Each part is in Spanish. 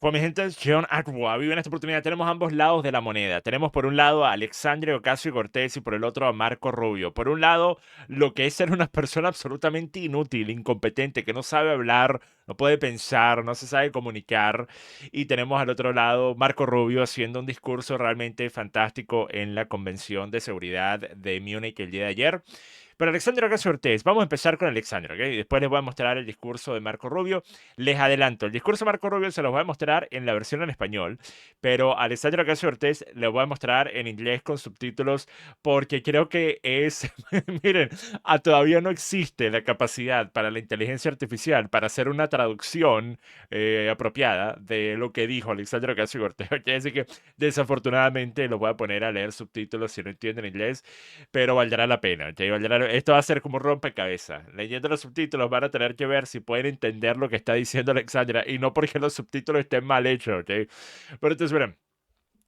Pues mi gente, John Agua. En esta oportunidad tenemos ambos lados de la moneda. Tenemos por un lado a Alexandria Ocasio-Cortez y por el otro a Marco Rubio. Por un lado, lo que es ser una persona absolutamente inútil, incompetente, que no sabe hablar, no puede pensar, no se sabe comunicar. Y tenemos al otro lado Marco Rubio haciendo un discurso realmente fantástico en la Convención de Seguridad de Múnich el día de ayer. Pero Alexandria Ocasio-Cortez, vamos a empezar con Alexandria, ¿ok? Después les voy a mostrar el discurso de Marco Rubio. Les adelanto, el discurso de Marco Rubio se los voy a mostrar en la versión en español, pero a Alexandria Ocasio-Cortez le voy a mostrar en inglés con subtítulos porque creo que es, miren, todavía no existe la capacidad para la inteligencia artificial para hacer una traducción apropiada de lo que dijo Alexandria Ocasio-Cortez, ¿ok? Así que desafortunadamente los voy a poner a leer subtítulos si no entienden inglés, pero valdrá la pena, ¿ok? Esto va a ser como un rompecabezas. Leyendo los subtítulos van a tener que ver si pueden entender lo que está diciendo Alexandra y no porque los subtítulos estén mal hechos, ¿ok? Pero entonces, miren,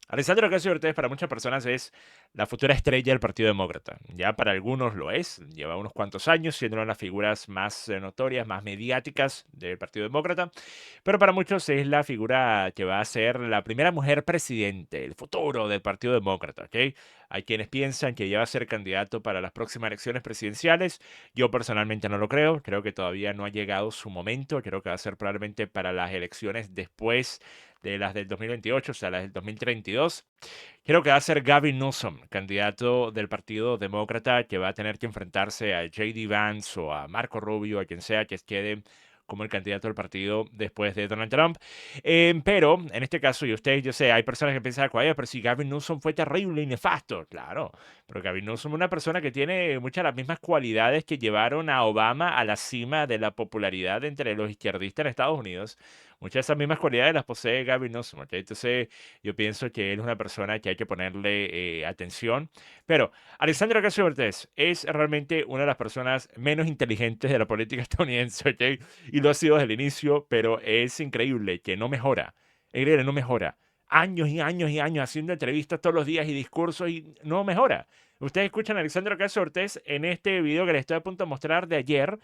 Alessandro Ocasio-Cortez para muchas personas es la futura estrella del Partido Demócrata. Ya para algunos lo es, lleva unos cuantos años siendo una de las figuras más notorias, más mediáticas del Partido Demócrata, pero para muchos es la figura que va a ser la primera mujer presidente, el futuro del Partido Demócrata, ¿ok? Hay quienes piensan que ella va a ser candidato para las próximas elecciones presidenciales. Yo personalmente no lo creo que todavía no ha llegado su momento, creo que va a ser probablemente para las elecciones después de las del 2028, o sea, las del 2032. Creo que va a ser Gavin Newsom, candidato del Partido Demócrata, que va a tener que enfrentarse a J.D. Vance o a Marco Rubio, a quien sea que quede como el candidato del partido después de Donald Trump. Pero en este caso, y ustedes, yo sé, hay personas que piensan, "Oye, pero si Gavin Newsom fue terrible y nefasto", claro, pero Gavin Newsom es una persona que tiene muchas de las mismas cualidades que llevaron a Obama a la cima de la popularidad entre los izquierdistas en Estados Unidos. Muchas de esas mismas cualidades las posee Gavin Newsom, ¿ok? Entonces, yo pienso que él es una persona que hay que ponerle atención. Pero Alexandra Ocasio-Cortez es realmente una de las personas menos inteligentes de la política estadounidense, ¿ok? Y lo ha sido desde el inicio, pero es increíble que no mejora. Es increíble, no mejora. Años y años y años haciendo entrevistas todos los días y discursos y no mejora. Ustedes escuchan a Alexandra Ocasio-Cortez en este video que les estoy a punto de mostrar de ayer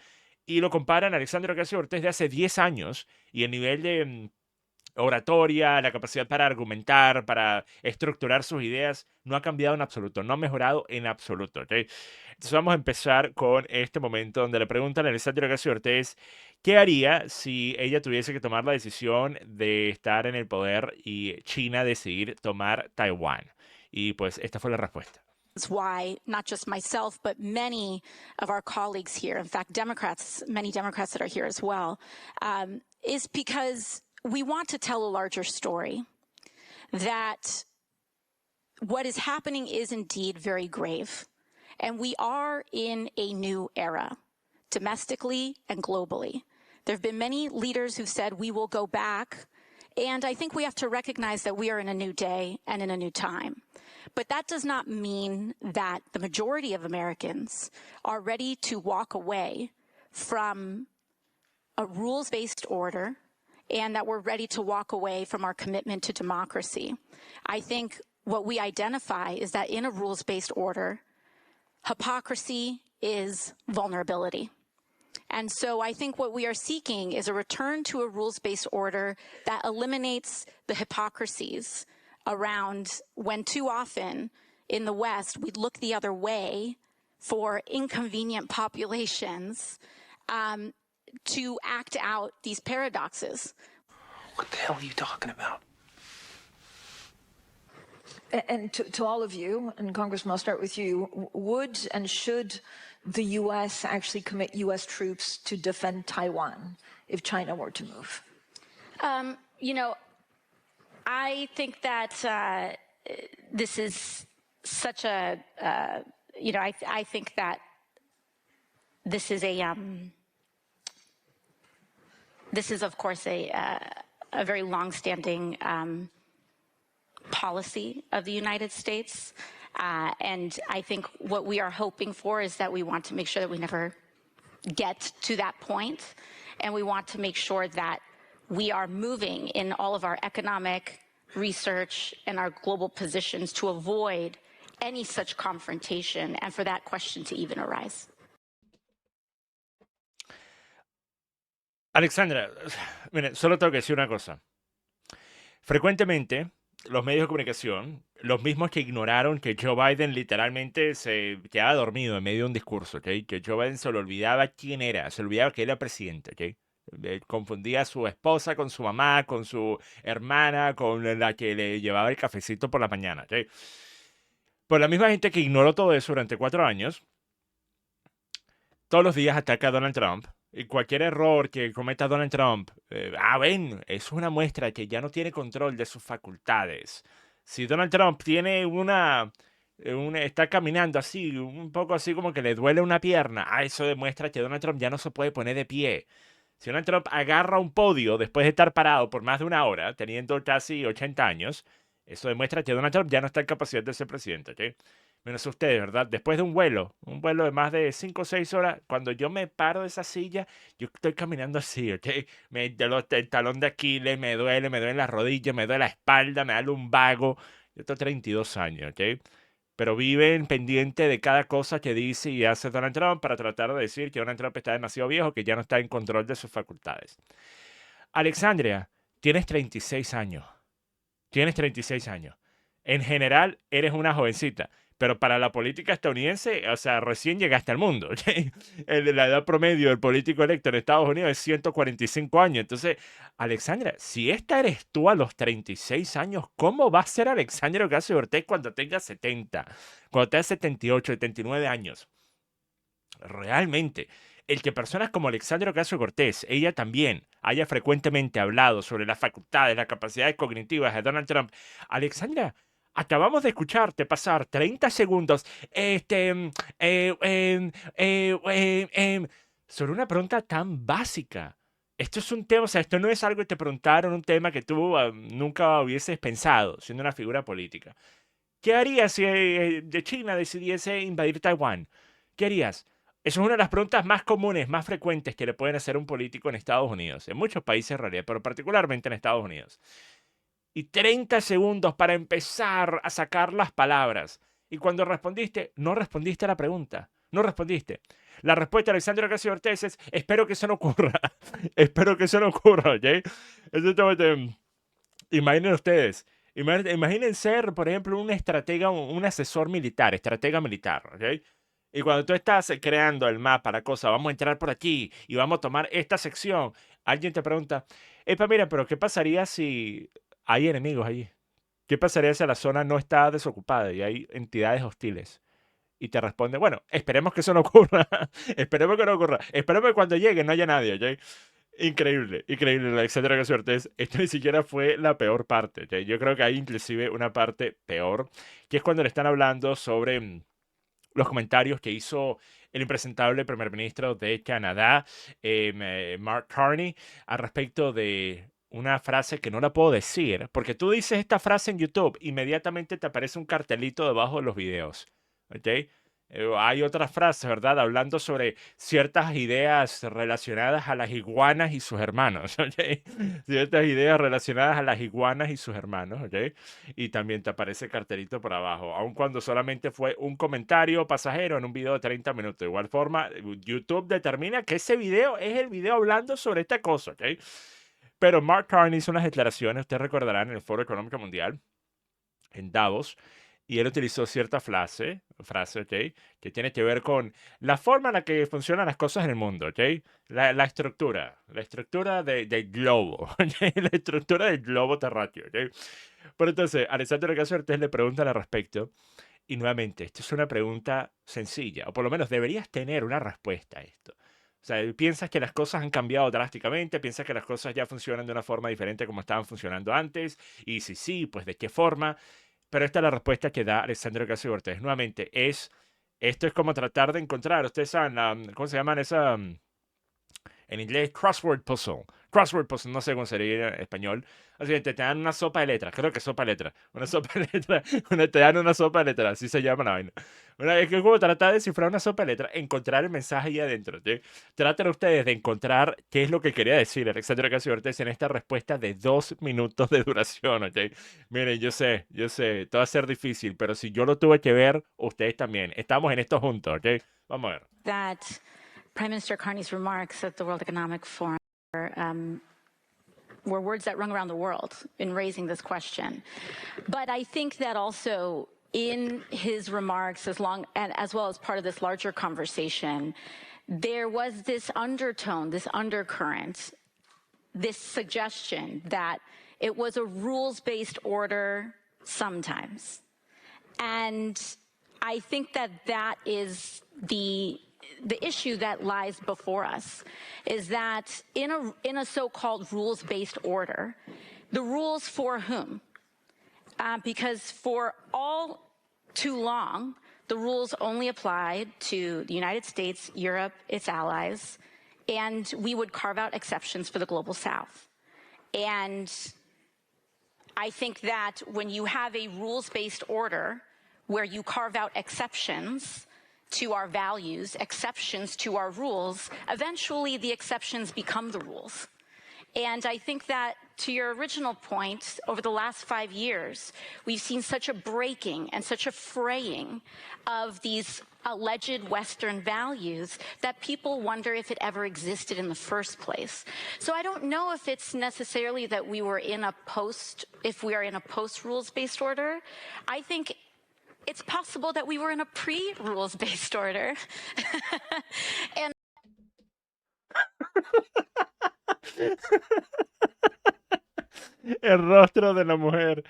y lo comparan a Alexandra Ocasio-Cortez de hace 10 años y el nivel de oratoria, la capacidad para argumentar, para estructurar sus ideas, no ha cambiado en absoluto, no ha mejorado en absoluto, ¿ok? Entonces vamos a empezar con este momento donde le preguntan a Alessandra Ocasio-Cortez qué haría si ella tuviese que tomar la decisión de estar en el poder y China decidir tomar Taiwán. Y pues esta fue la respuesta. Why not just myself, but many of our colleagues here, in fact, Democrats, many Democrats that are here as well, is because we want to tell a larger story that what is happening is indeed very grave. And we are in a new era, domestically and globally. There have been many leaders who've said we will go back. And I think we have to recognize that we are in a new day and in a new time. But that does not mean that the majority of Americans are ready to walk away from a rules-based order and that we're ready to walk away from our commitment to democracy. I think what we identify is that in a rules-based order, hypocrisy is vulnerability. And so I think what we are seeking is a return to a rules-based order that eliminates the hypocrisies around when too often in the West we look the other way for inconvenient populations to act out these paradoxes. What the hell are you talking about? And to all of you, and Congressman, I'll start with you, would and should the U.S. actually commit U.S. troops to defend Taiwan if China were to move? You know, I think that this is such a, you know, I think that this is of course a very longstanding policy of the United States. And I think what we are hoping for is that we want to make sure that we never get to that point. And we want to make sure that we are moving in all of our economic research and our global positions to avoid any such confrontation and for that question to even arise. Alexandra, mire, solo tengo que decir una cosa. Frecuentemente, los medios de comunicación, los mismos que ignoraron que Joe Biden literalmente se quedaba dormido en medio de un discurso, ¿ok? Que Joe Biden se le olvidaba quién era, se le olvidaba que era presidente, ¿ok? Confundía a su esposa con su mamá, con su hermana, con la que le llevaba el cafecito por la mañana, ¿ok? Por la misma gente que ignoró todo eso durante 4 años, todos los días ataca a Donald Trump. Y cualquier error que cometa Donald Trump, ven, es una muestra que ya no tiene control de sus facultades. Si Donald Trump tiene está caminando así, un poco así como que le duele una pierna, eso demuestra que Donald Trump ya no se puede poner de pie. Si Donald Trump agarra un podio después de estar parado por más de una hora, teniendo casi 80 años, eso demuestra que Donald Trump ya no está en capacidad de ser presidente, ¿ok? Menos ustedes, ¿verdad? Después de un vuelo de más de 5 o 6 horas, cuando yo me paro de esa silla, yo estoy caminando así, ¿ok? El talón de Aquiles me duele las rodillas, me duele la espalda, me da lumbago. Yo tengo 32 años, ¿ok? Pero viven pendiente de cada cosa que dice y hace Donald Trump para tratar de decir que Donald Trump está demasiado viejo, que ya no está en control de sus facultades. Alexandria, tienes 36 años. Tienes 36 años. En general, eres una jovencita. Pero para la política estadounidense, o sea, recién llegaste al mundo. ¿Ok? La edad promedio del político electo en Estados Unidos es 145 años. Entonces, Alexandra, si esta eres tú a los 36 años, ¿cómo va a ser Alexandria Ocasio-Cortez cuando tenga 70? Cuando tenga 78, 79 años. Realmente, el que personas como Alexandria Ocasio-Cortez, ella también, haya frecuentemente hablado sobre las facultades, las capacidades cognitivas de Donald Trump. Alexandra, acabamos de escucharte pasar 30 segundos sobre una pregunta tan básica. Esto es un tema, o sea, esto no es algo que te preguntaron, un tema que tú nunca hubieses pensado, siendo una figura política. ¿Qué harías si de China decidiese invadir Taiwán? ¿Qué harías? Eso es una de las preguntas más comunes, más frecuentes que le pueden hacer a un político en Estados Unidos, en muchos países en realidad, pero particularmente en Estados Unidos. Y 30 segundos para empezar a sacar las palabras. Y cuando respondiste, no respondiste a la pregunta. No respondiste. La respuesta de Alexandra Ocasio-Cortez es, espero que eso no ocurra. Espero que eso no ocurra, ¿ok? Imaginen ustedes. Imaginen ser, por ejemplo, un estratega, un asesor militar, estratega militar, ¿ok? Y cuando tú estás creando el mapa, la cosa, vamos a entrar por aquí y vamos a tomar esta sección, alguien te pregunta, epa, mira, pero ¿qué pasaría si hay enemigos allí? ¿Qué pasaría si la zona no está desocupada y hay entidades hostiles? Y te responde, bueno, esperemos que eso no ocurra. Esperemos que no ocurra. Esperemos que cuando llegue no haya nadie, ¿ok? Increíble, increíble, Alexandra Ocasio-Cortez. Esto ni siquiera fue la peor parte, ¿ok? Yo creo que hay inclusive una parte peor, que es cuando le están hablando sobre los comentarios que hizo el impresentable primer ministro de Canadá, Mark Carney, al respecto de una frase que no la puedo decir, porque tú dices esta frase en YouTube, inmediatamente te aparece un cartelito debajo de los videos, ¿ok? Hay otras frases, ¿verdad? Hablando sobre ciertas ideas relacionadas a las iguanas y sus hermanos, ¿ok? Ciertas ideas relacionadas a las iguanas y sus hermanos, ¿ok? Y también te aparece el cartelito por abajo, aun cuando solamente fue un comentario pasajero en un video de 30 minutos. De igual forma, YouTube determina que ese video es el video hablando sobre esta cosa, ¿ok? Pero Mark Carney hizo unas declaraciones, ustedes recordarán, en el Foro Económico Mundial, en Davos, y él utilizó cierta frase, ¿ok? Que tiene que ver con la forma en la que funcionan las cosas en el mundo, ¿ok? La estructura del globo, ¿ok? La estructura del globo terráqueo, ¿ok? Pero entonces, Alexandra Ocasio-Cortez le preguntan al respecto, y nuevamente, esto es una pregunta sencilla, o por lo menos deberías tener una respuesta a esto. O sea, piensas que las cosas han cambiado drásticamente, piensas que las cosas ya funcionan de una forma diferente como estaban funcionando antes, y si sí, pues de qué forma. Pero esta es la respuesta que da Alexandra Ocasio-Cortez. Nuevamente, esto es como tratar de encontrar, ustedes saben, ¿cómo se llaman esa? En inglés, crossword puzzle. Crossword puzzle, no sé cómo sería en español. Así que te dan una sopa de letras, creo que sopa de letras. Una sopa de letras, te dan una sopa de letras, así se llama la vaina. Es que es como tratar de descifrar una sopa de letras, encontrar el mensaje ahí adentro. ¿Sí? Traten ustedes de encontrar qué es lo que quería decir Alexandra Ocasio-Cortez en esta respuesta de 2 minutos de duración. ¿Ok? Miren, yo sé, todo va a ser difícil, pero si yo lo tuve que ver, ustedes también. Estamos en esto juntos, ¿ok? Vamos a ver. That Prime Minister Carney's remarks at the World Economic Forum were were words that rung around the world in raising this question. But I think that also in his remarks, as well as part of this larger conversation, there was this undertone, this undercurrent, this suggestion that it was a rules-based order sometimes. And I think that that is the issue that lies before us, is that in a so-called rules-based order, the rules for whom? Because for all too long, the rules only applied to the United States, Europe, its allies, and we would carve out exceptions for the global South. And I think that when you have a rules-based order where you carve out exceptions to our values, exceptions to our rules, eventually the exceptions become the rules. And I think that, to your original point, over the last 5 years, we've seen such a breaking and such a fraying of these alleged Western values that people wonder if it ever existed in the first place. So I don't know if it's necessarily that we are in a post-rules-based order. I think it's possible that we were in a pre-rules-based order. And El rostro de la mujer.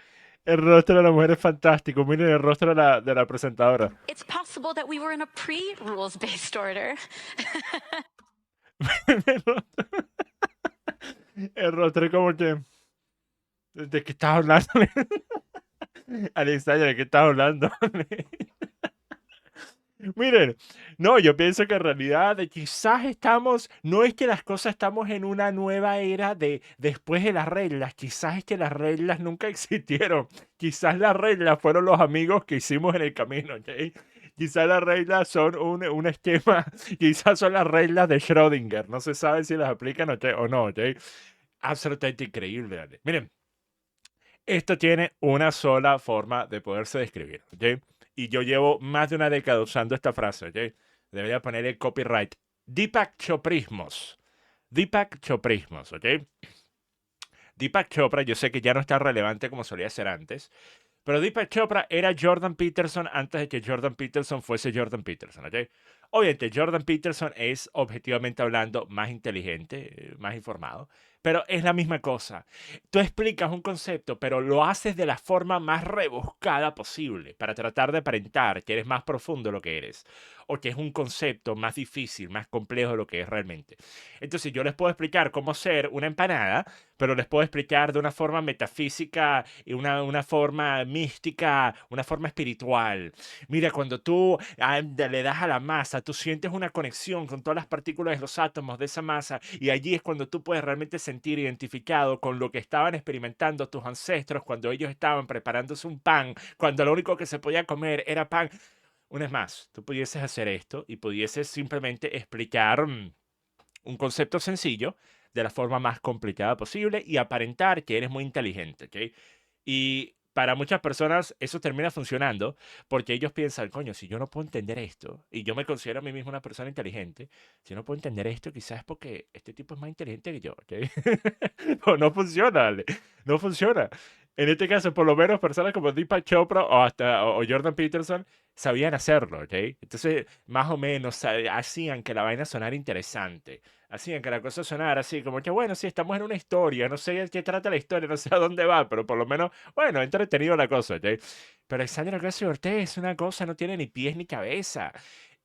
El rostro de la mujer es fantástico. Miren el rostro de la presentadora. it's possible that we were in a pre-rules-based order. El rostro, el rostro es como que... ¿De qué estás hablando? Alexandra, ¿de qué estás hablando? Miren, no, yo pienso que en realidad quizás no es que las cosas estamos en una nueva era de después de las reglas, quizás es que las reglas nunca existieron, quizás las reglas fueron los amigos que hicimos en el camino, ¿ok? Quizás las reglas son un esquema, quizás son las reglas de Schrödinger, no se sabe si las aplican o no, ¿ok? Absolutamente increíble, ¿vale? Miren, esto tiene una sola forma de poderse describir, ¿ok? Y yo llevo más de una década usando esta frase, ¿ok? Debería poner el copyright. Deepak Choprismos. Deepak Choprismos, ¿ok? Deepak Chopra, yo sé que ya no está relevante como solía ser antes, pero Deepak Chopra era Jordan Peterson antes de que Jordan Peterson fuese Jordan Peterson, ¿ok? Obviamente, Jordan Peterson es, objetivamente hablando, más inteligente, más informado, pero es la misma cosa. Tú explicas un concepto, pero lo haces de la forma más rebuscada posible para tratar de aparentar que eres más profundo de lo que eres, o que es un concepto más difícil, más complejo de lo que es realmente. Entonces, yo les puedo explicar cómo hacer una empanada, pero les puedo explicar de una forma metafísica y una forma mística, una forma espiritual. Mira, cuando tú le das a la masa, tú sientes una conexión con todas las partículas de los átomos de esa masa y allí es cuando tú puedes realmente sentir identificado con lo que estaban experimentando tus ancestros cuando ellos estaban preparándose un pan, cuando lo único que se podía comer era pan. Una vez más, tú pudieses hacer esto y pudieses simplemente explicar un concepto sencillo de la forma más complicada posible y aparentar que eres muy inteligente, ¿ok? Y para muchas personas eso termina funcionando porque ellos piensan, coño, si yo no puedo entender esto y yo me considero a mí mismo una persona inteligente, si no puedo entender esto quizás es porque este tipo es más inteligente que yo, ¿ok? No, no funciona, ¿vale? No funciona. En este caso, por lo menos personas como Deepak Chopra o Jordan Peterson sabían hacerlo, ¿ok? Entonces, más o menos hacían que la vaina sonara interesante. Hacían que la cosa sonara así, como que, bueno, sí, estamos en una historia, no sé de qué trata la historia, no sé a dónde va, pero por lo menos, bueno, entretenido la cosa, ¿ok? Pero Alexandria Ocasio-Cortez es una cosa, no tiene ni pies ni cabeza.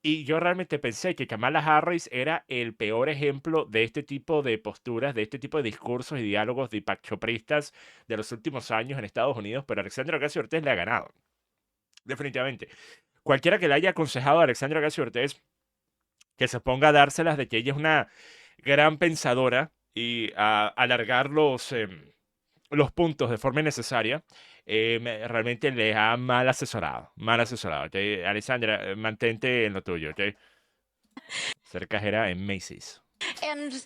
Y yo realmente pensé que Kamala Harris era el peor ejemplo de este tipo de posturas, de este tipo de discursos y diálogos dipachopristas de los últimos años en Estados Unidos, pero Alexandria Ocasio-Cortez le ha ganado. Definitivamente. Cualquiera que le haya aconsejado a Alexandria Ocasio-Cortez que se ponga a dárselas de que ella es una gran pensadora y a alargar los puntos de forma innecesaria, realmente le ha mal asesorado, mal asesorado. ¿Ok? Alexandra, mantente en lo tuyo, ¿ok? Ser cajera en Macy's. And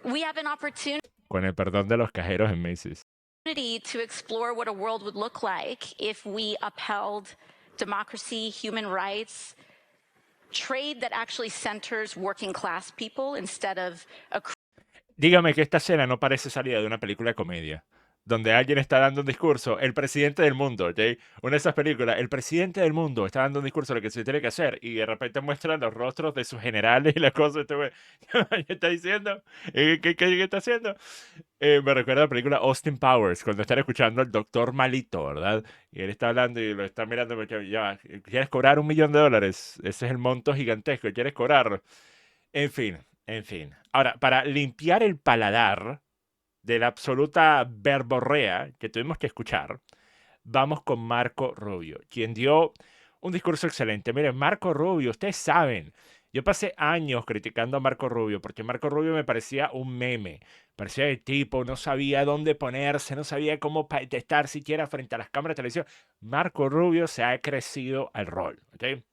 we have an opportunity Con el perdón de los cajeros en Macy's. to explore what a world would look like if we upheld democracy, human rights, trade that actually centers working class people instead of a Dígame que esta escena no parece salida de una película de comedia, donde alguien está dando un discurso, el presidente del mundo, ¿ok? Una de esas películas, el presidente del mundo está dando un discurso de lo que se tiene que hacer y de repente muestran los rostros de sus generales y las cosas, este güey, ¿qué está diciendo? ¿Qué está haciendo? Me recuerda a la película Austin Powers, cuando están escuchando al doctor malito, ¿verdad? Y él está hablando y lo está mirando, porque ya, ¿quieres cobrar $1 millón? Ese es el monto gigantesco, ¿quieres cobrarlo? En fin, en fin. Ahora, para limpiar el paladar de la absoluta verborrea que tuvimos que escuchar, vamos con Marco Rubio, quien dio un discurso excelente. Miren, Marco Rubio, ustedes saben, yo pasé años criticando a Marco Rubio porque Marco Rubio me parecía un meme. Parecía el tipo, no sabía dónde ponerse, no sabía cómo estar siquiera frente a las cámaras de televisión. Marco Rubio se ha crecido al rol, ¿ok?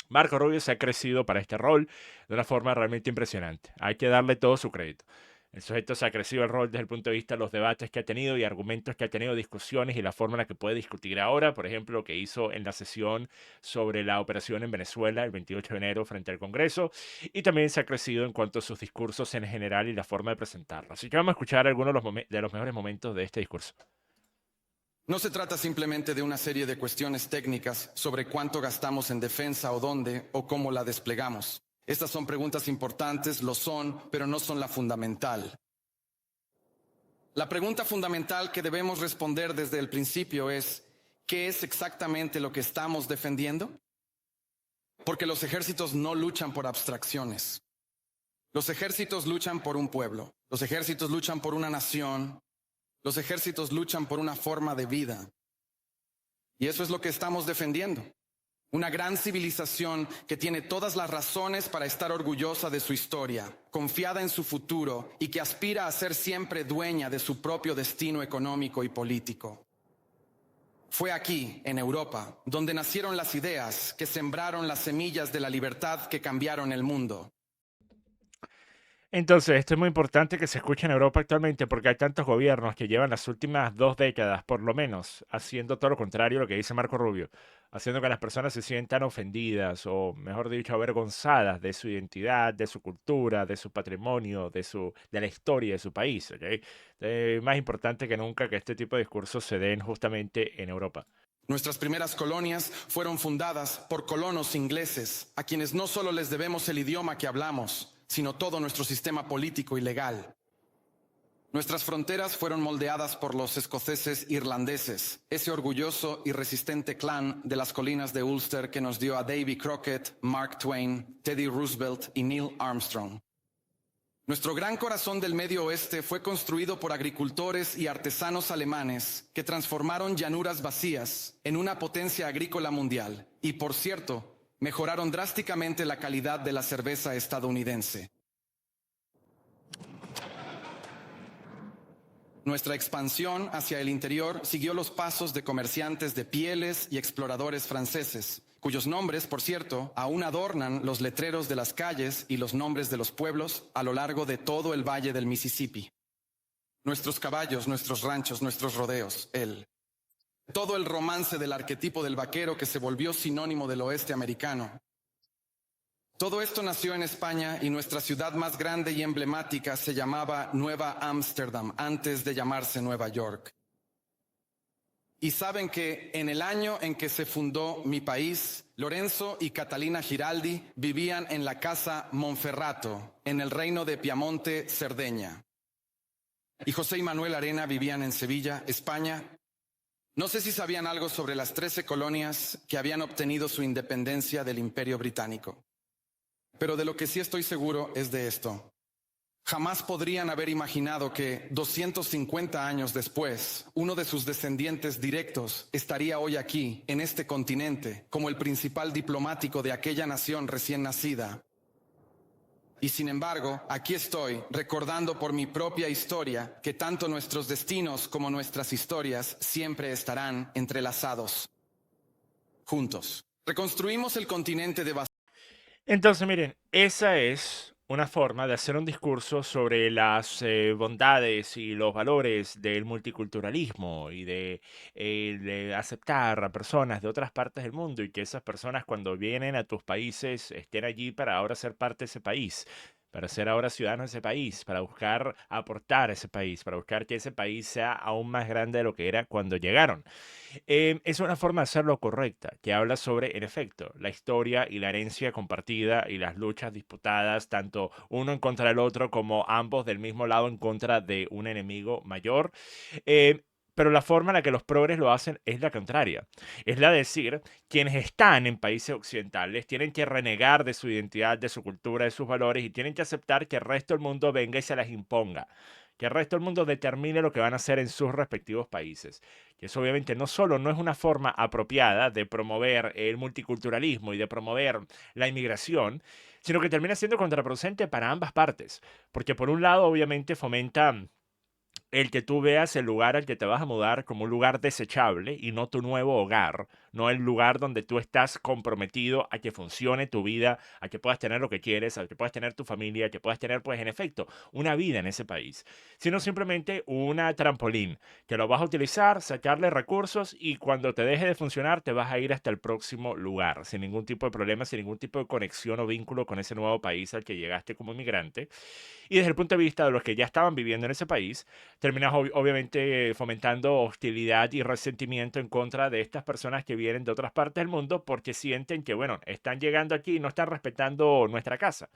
Marco Rubio se ha crecido para este rol de una forma realmente impresionante. Hay que darle todo su crédito. El sujeto se ha crecido el rol desde el punto de vista de los debates que ha tenido y argumentos que ha tenido, discusiones y la forma en la que puede discutir ahora. Por ejemplo, lo que hizo en la sesión sobre la operación en Venezuela el 28 de enero frente al Congreso. Y también se ha crecido en cuanto a sus discursos en general y la forma de presentarlos. Así que vamos a escuchar algunos de los mejores momentos de este discurso. No se trata simplemente de una serie de cuestiones técnicas sobre cuánto gastamos en defensa o dónde o cómo la desplegamos. Estas son preguntas importantes, lo son, pero no son la fundamental. La pregunta fundamental que debemos responder desde el principio es, ¿qué es exactamente lo que estamos defendiendo? Porque los ejércitos no luchan por abstracciones. Los ejércitos luchan por un pueblo. Los ejércitos luchan por una nación. Los ejércitos luchan por una forma de vida. Y eso es lo que estamos defendiendo. Una gran civilización que tiene todas las razones para estar orgullosa de su historia, confiada en su futuro y que aspira a ser siempre dueña de su propio destino económico y político. Fue aquí, en Europa, donde nacieron las ideas que sembraron las semillas de la libertad que cambiaron el mundo. Entonces, esto es muy importante que se escuche en Europa actualmente porque hay tantos gobiernos que llevan las últimas 2 décadas, por lo menos, haciendo todo lo contrario a lo que dice Marco Rubio, haciendo que las personas se sientan ofendidas o, mejor dicho, avergonzadas de su identidad, de su cultura, de su patrimonio, de la historia de su país, ¿ok? Más importante que nunca que este tipo de discursos se den justamente en Europa. Nuestras primeras colonias fueron fundadas por colonos ingleses, a quienes no solo les debemos el idioma que hablamos, sino todo nuestro sistema político y legal. Nuestras fronteras fueron moldeadas por los escoceses irlandeses, ese orgulloso y resistente clan de las colinas de Ulster que nos dio a Davy Crockett, Mark Twain, Teddy Roosevelt y Neil Armstrong. Nuestro gran corazón del Medio Oeste fue construido por agricultores y artesanos alemanes que transformaron llanuras vacías en una potencia agrícola mundial y, por cierto, mejoraron drásticamente la calidad de la cerveza estadounidense. Nuestra expansión hacia el interior siguió los pasos de comerciantes de pieles y exploradores franceses, cuyos nombres, por cierto, aún adornan los letreros de las calles y los nombres de los pueblos a lo largo de todo el valle del Mississippi. Nuestros caballos, nuestros ranchos, nuestros rodeos, todo el romance del arquetipo del vaquero que se volvió sinónimo del oeste americano. Todo esto nació en España y nuestra ciudad más grande y emblemática se llamaba Nueva Ámsterdam antes de llamarse Nueva York. Y saben que en el año en que se fundó mi país, Lorenzo y Catalina Giraldi vivían en la casa Monferrato, en el reino de Piamonte, Cerdeña. Y José y Manuel Arena vivían en Sevilla, España. No sé si sabían algo sobre las 13 colonias que habían obtenido su independencia del Imperio Británico. Pero de lo que sí estoy seguro es de esto. Jamás podrían haber imaginado que 250 años después, uno de sus descendientes directos estaría hoy aquí, en este continente, como el principal diplomático de aquella nación recién nacida. Y sin embargo, aquí estoy, recordando por mi propia historia que tanto nuestros destinos como nuestras historias siempre estarán entrelazados, juntos. Reconstruimos el continente de Entonces, miren, esa es una forma de hacer un discurso sobre las bondades y los valores del multiculturalismo y de aceptar a personas de otras partes del mundo y que esas personas cuando vienen a tus países estén allí para ahora ser parte de ese país, para ser ahora ciudadanos de ese país, para buscar aportar a ese país, para buscar que ese país sea aún más grande de lo que era cuando llegaron. Es una forma de hacerlo correcta, que habla sobre, en efecto, la historia y la herencia compartida y las luchas disputadas, tanto uno en contra del otro como ambos del mismo lado en contra de un enemigo mayor. Eh, pero la forma en la que los progres lo hacen es la contraria. Es la de decir, quienes están en países occidentales tienen que renegar de su identidad, de su cultura, de sus valores y tienen que aceptar que el resto del mundo venga y se las imponga. Que el resto del mundo determine lo que van a hacer en sus respectivos países. Que eso obviamente no solo no es una forma apropiada de promover el multiculturalismo y de promover la inmigración, sino que termina siendo contraproducente para ambas partes. Porque por un lado obviamente fomenta el que tú veas el lugar al que te vas a mudar como un lugar desechable y no tu nuevo hogar, no el lugar donde tú estás comprometido a que funcione tu vida, a que puedas tener lo que quieres, a que puedas tener tu familia, a que puedas tener, pues en efecto, una vida en ese país, sino simplemente una trampolín que lo vas a utilizar, sacarle recursos y cuando te deje de funcionar te vas a ir hasta el próximo lugar, sin ningún tipo de problema, sin ningún tipo de conexión o vínculo con ese nuevo país al que llegaste como inmigrante. Y desde el punto de vista de los que ya estaban viviendo en ese país, terminas obviamente fomentando hostilidad y resentimiento en contra de estas personas que vienen de otras partes del mundo porque sienten que, bueno, están llegando aquí y no están respetando nuestra casa.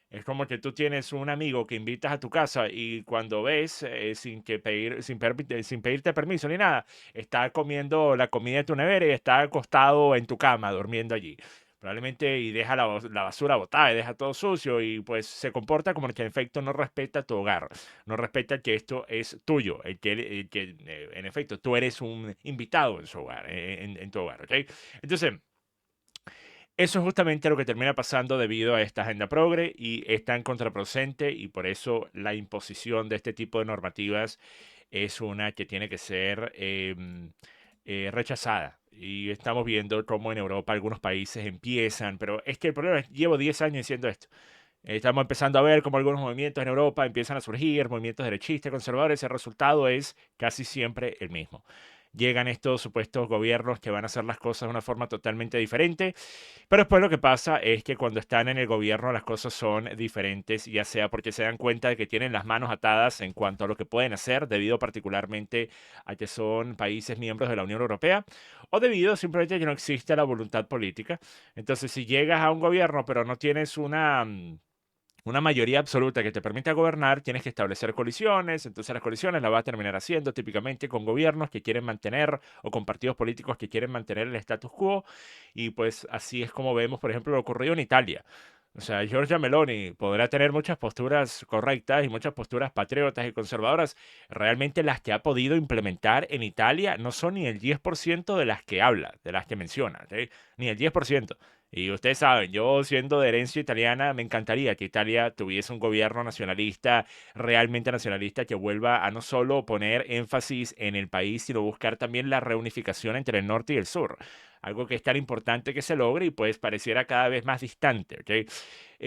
Es como que tú tienes un amigo que invitas a tu casa y cuando ves, sin pedirte permiso ni nada, está comiendo la comida de tu nevera y está acostado en tu cama, durmiendo allí. Probablemente y deja la basura botada y deja todo sucio y pues se comporta como que en efecto no respeta tu hogar, no respeta que esto es tuyo, en efecto tú eres un invitado en su hogar, en tu hogar, ¿ok? Entonces, eso es justamente lo que termina pasando debido a esta agenda progre y es tan contraproducente y por eso la imposición de este tipo de normativas es una que tiene que ser rechazada. Y estamos viendo cómo en Europa algunos países empiezan, pero es que el problema es, llevo 10 años diciendo esto. Estamos empezando a ver cómo algunos movimientos en Europa empiezan a surgir, movimientos derechistas, conservadores, el resultado es casi siempre el mismo. Llegan estos supuestos gobiernos que van a hacer las cosas de una forma totalmente diferente, pero después lo que pasa es que cuando están en el gobierno las cosas son diferentes, ya sea porque se dan cuenta de que tienen las manos atadas en cuanto a lo que pueden hacer, debido particularmente a que son países miembros de la Unión Europea, o debido simplemente a que no existe la voluntad política. Entonces, si llegas a un gobierno pero no tienes una mayoría absoluta que te permita gobernar, tienes que establecer coaliciones, entonces las coaliciones las va a terminar haciendo típicamente con gobiernos que quieren mantener o con partidos políticos que quieren mantener el status quo y pues así es como vemos, por ejemplo, lo ocurrido en Italia. O sea, Giorgia Meloni podrá tener muchas posturas correctas y muchas posturas patriotas y conservadoras. Realmente las que ha podido implementar en Italia no son ni el 10% de las que habla, de las que menciona, ¿sí? Ni el 10%. Y ustedes saben, yo siendo de herencia italiana, me encantaría que Italia tuviese un gobierno nacionalista, realmente nacionalista, que vuelva a no solo poner énfasis en el país, sino buscar también la reunificación entre el norte y el sur. Algo que es tan importante que se logre y pues pareciera cada vez más distante, ¿ok?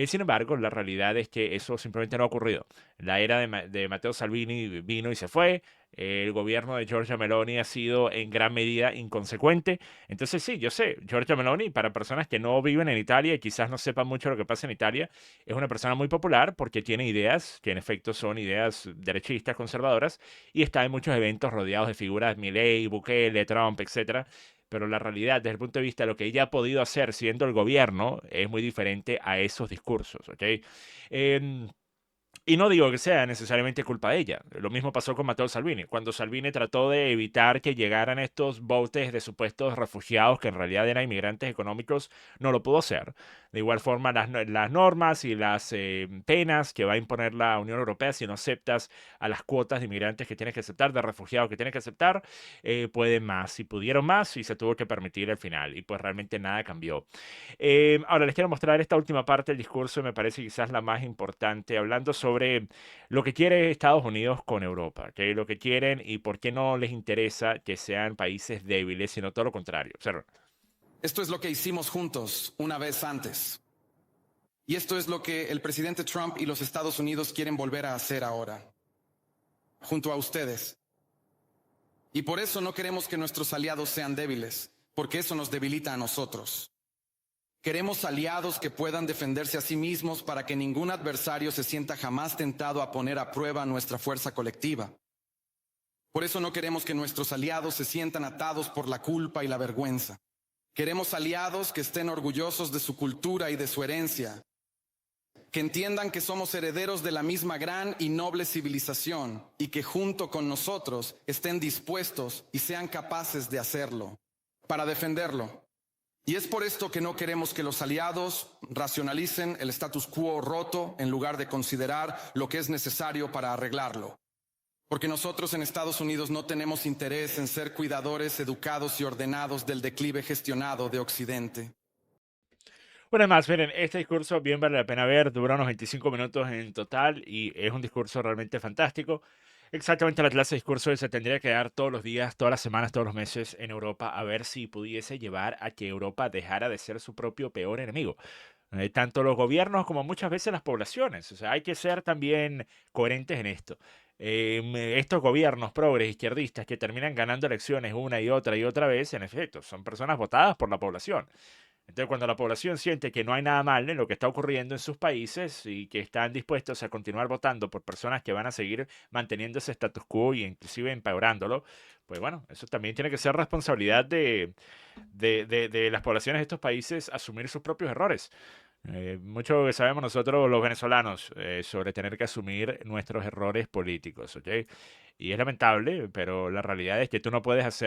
Sin embargo, la realidad es que eso simplemente no ha ocurrido. La era de Matteo Salvini vino y se fue. El gobierno de Giorgia Meloni ha sido en gran medida inconsecuente. Entonces sí, yo sé, Giorgia Meloni, para personas que no viven en Italia y quizás no sepan mucho lo que pasa en Italia, es una persona muy popular porque tiene ideas que en efecto son ideas derechistas, conservadoras, y está en muchos eventos rodeados de figuras Milei, Bukele, Trump, etcétera. Pero la realidad, desde el punto de vista de lo que ella ha podido hacer siendo el gobierno, es muy diferente a esos discursos, ¿ok? Em, y no digo que sea necesariamente culpa de ella. Lo mismo pasó con Matteo Salvini. Cuando Salvini trató de evitar que llegaran estos botes de supuestos refugiados que en realidad eran inmigrantes económicos, no lo pudo hacer. De igual forma, las normas y las penas que va a imponer la Unión Europea si no aceptas a las cuotas de inmigrantes que tienes que aceptar, de refugiados que tienes que aceptar, pueden más. Y pudieron más y se tuvo que permitir al final. Y pues realmente nada cambió. Ahora les quiero mostrar esta última parte del discurso, me parece quizás la más importante, hablando sobre lo que quiere Estados Unidos con Europa, que lo que quieren y por qué no les interesa que sean países débiles, sino todo lo contrario. Observen. Esto es lo que hicimos juntos una vez antes. Y esto es lo que el presidente Trump y los Estados Unidos quieren volver a hacer ahora, junto a ustedes. Y por eso no queremos que nuestros aliados sean débiles, porque eso nos debilita a nosotros. Queremos aliados que puedan defenderse a sí mismos para que ningún adversario se sienta jamás tentado a poner a prueba nuestra fuerza colectiva. Por eso no queremos que nuestros aliados se sientan atados por la culpa y la vergüenza. Queremos aliados que estén orgullosos de su cultura y de su herencia, que entiendan que somos herederos de la misma gran y noble civilización y que junto con nosotros estén dispuestos y sean capaces de hacerlo, para defenderlo. Y es por esto que no queremos que los aliados racionalicen el status quo roto en lugar de considerar lo que es necesario para arreglarlo. Porque nosotros en Estados Unidos no tenemos interés en ser cuidadores educados y ordenados del declive gestionado de Occidente. Bueno, además, miren, este discurso bien vale la pena ver, dura unos 25 minutos en total y es un discurso realmente fantástico. Exactamente la clase de discurso que se tendría que dar todos los días, todas las semanas, todos los meses en Europa, a ver si pudiese llevar a que Europa dejara de ser su propio peor enemigo. Tanto los gobiernos como muchas veces las poblaciones. O sea, hay que ser también coherentes en esto. Estos gobiernos progres izquierdistas que terminan ganando elecciones una y otra vez, en efecto, son personas votadas por la población. Entonces, cuando la población siente que no hay nada mal en lo que está ocurriendo en sus países y que están dispuestos a continuar votando por personas que van a seguir manteniendo ese status quo y inclusive empeorándolo, pues bueno, eso también tiene que ser responsabilidad de las poblaciones de estos países asumir sus propios errores. Mucho que sabemos nosotros los venezolanos sobre tener que asumir nuestros errores políticos, ¿ok? Y es lamentable, pero la realidad es que tú no puedes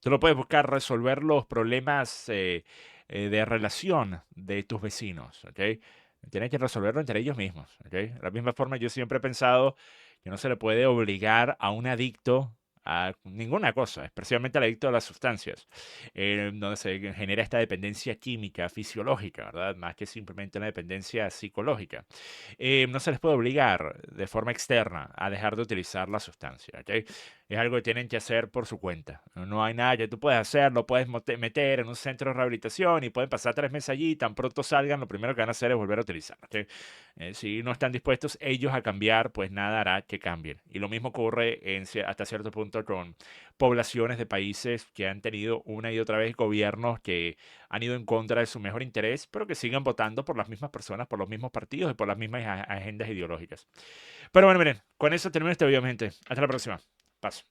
tú no puedes buscar resolver los problemas de relación de tus vecinos, ¿ok? Tienes que resolverlo entre ellos mismos, ¿ok? De la misma forma, yo siempre he pensado que no se le puede obligar a un adicto a ninguna cosa, especialmente al adicto a las sustancias, donde se genera esta dependencia química, fisiológica, ¿verdad? Más que simplemente una dependencia psicológica. No se les puede obligar de forma externa a dejar de utilizar la sustancia, ¿ok? Es algo que tienen que hacer por su cuenta. No hay nada que tú puedes hacer, lo puedes meter en un centro de rehabilitación y pueden pasar 3 meses allí y tan pronto salgan, lo primero que van a hacer es volver a utilizar, ¿ok? Si no están dispuestos ellos a cambiar, pues nada hará que cambien. Y lo mismo ocurre hasta cierto punto con poblaciones de países que han tenido una y otra vez gobiernos que han ido en contra de su mejor interés, pero que siguen votando por las mismas personas, por los mismos partidos y por las mismas agendas ideológicas. Pero bueno, miren, con eso termino este video, mi gente. Hasta la próxima. Paso.